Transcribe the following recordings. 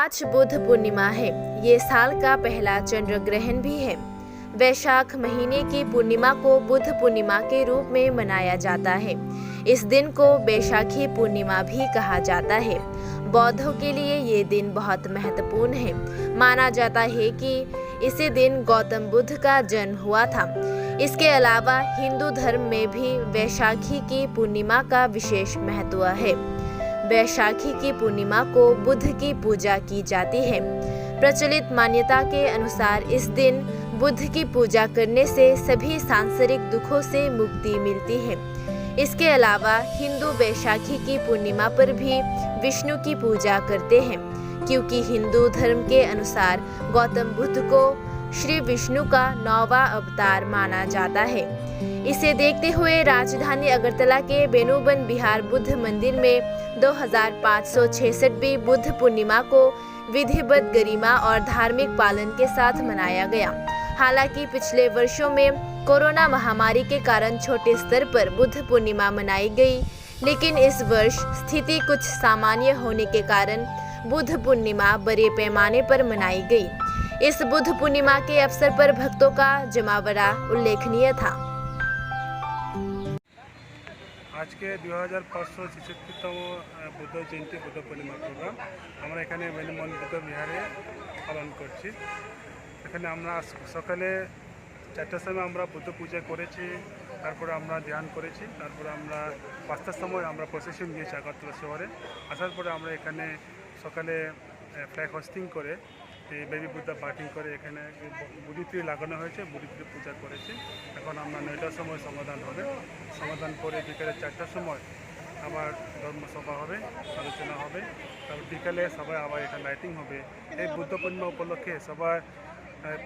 आज बुध पूर्णिमा है। ये साल का पहला चंद्र ग्रहण भी है। वैशाख महीने की पूर्णिमा को बुध पूर्णिमा के रूप में मनाया जाता है। इस दिन को बैशाखी पूर्णिमा भी कहा जाता है। बौद्धों के लिए ये दिन बहुत महत्वपूर्ण है। माना जाता है कि इसी दिन गौतम बुद्ध का जन्म हुआ था। इसके अलावा हिंदू धर्म में भी वैशाखी की पूर्णिमा का विशेष महत्व है। वैशाखी की पूर्णिमा को बुद्ध की पूजा की जाती है। प्रचलित मान्यता के अनुसार इस दिन बुद्ध की पूजा करने से सभी सांसारिक दुखों से मुक्ति मिलती है। इसके अलावा हिंदू वैशाखी की पूर्णिमा पर भी विष्णु की पूजा करते हैं, क्योंकि हिंदू धर्म के अनुसार गौतम बुद्ध को श्री विष्णु का 9वां अवतार माना जाता है। इसे देखते हुए राजधानी अगरतला के बेनुबन बिहार बुद्ध मंदिर में 2566वीं बुद्ध पूर्णिमा को विधिवत गरिमा और धार्मिक पालन के साथ मनाया गया। हालांकि पिछले वर्षों में कोरोना महामारी के कारण छोटे स्तर पर बुद्ध पूर्णिमा मनाई गई, लेकिन इस वर्ष स्थिति कुछ सामान्य होने के कारण बुद्ध पूर्णिमा बड़े पैमाने पर मनाई गई। इस बुद्ध पूर्णिमा के अवसर पर भक्तों का जमावड़ा उल्लेखनीय था। आज के 2566तम बुद्ध जयंती बुद्ध पूर्णिमा प्रोग्राम আমরা এখানে বেনুবন বুদ্ধ বিহারে পালন করছি। এখানে আমরা সকালে 4টার সময় আমরা বুদ্ধ পূজা করেছি, তারপরে আমরা ধ্যান করেছি, তারপরে আমরা 5টার সময় আমরা প্রসেশন গিয়েছি আগরতলা শহরে। আসার পরে আমরা এখানে সকালে ফ্ল্যাগ হোস্টিং করে বেবি বুদ্ধা পার্টিং করে এখানে বুদ্ধি ট্রি লাগানো হয়েছে, বুদ্ধি ট্রি পূজা করেছি। এখন আমরা 9টার সময় সমাধান হবে। সমাধান করে বিকেলে 4টার সময় আবার ধর্মসভা হবে, আলোচনা হবে। তারপর বিকেলে সবাই আবার এটা লাইটিং হবে। এই বুদ্ধ পূর্ণিমা উপলক্ষে সবাই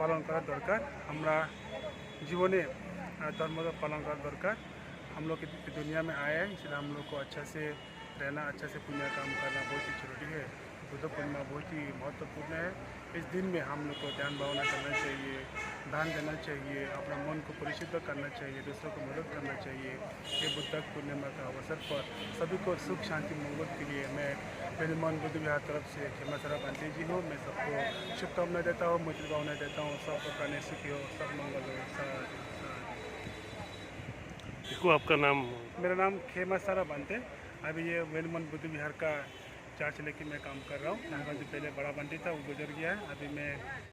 পালন করা দরকার। আমরা জীবনে धर्म का पालन करना दरकार। हम लोग दुनिया में आए हैं, इसलिए हम लोग को अच्छा से रहना, अच्छा से पुण्य काम करना बहुत ही जरूरी है। बुद्ध पूर्णिमा बहुत ही महत्वपूर्ण है। इस दिन में हम लोग को ध्यान भावना करना चाहिए, दान देना चाहिए, अपना मन को परिशुद्ध करना चाहिए, दूसरों को मदद करना चाहिए। ये बुद्ध पूर्णिमा का अवसर पर सभी को सुख शांति मंगल के लिए मैं बेनुबन बुद्ध विहार तरफ से खेमासरा बंटी जी हूँ। मैं सबको शुभकामनाएं देता हूँ, मैत्री भावना देता हूँ। सब प्राणी सुखी हो, सब मंगल हो। आपका नाम? मेरा नाम खेमासरा बंटे। अभी ये बेनुबन बुद्ध विहार का चार्ज लेके मैं काम कर रहा हूँ। यहाँ का जो पहले बड़ा बंटी था वो गुजर गया है। अभी मैं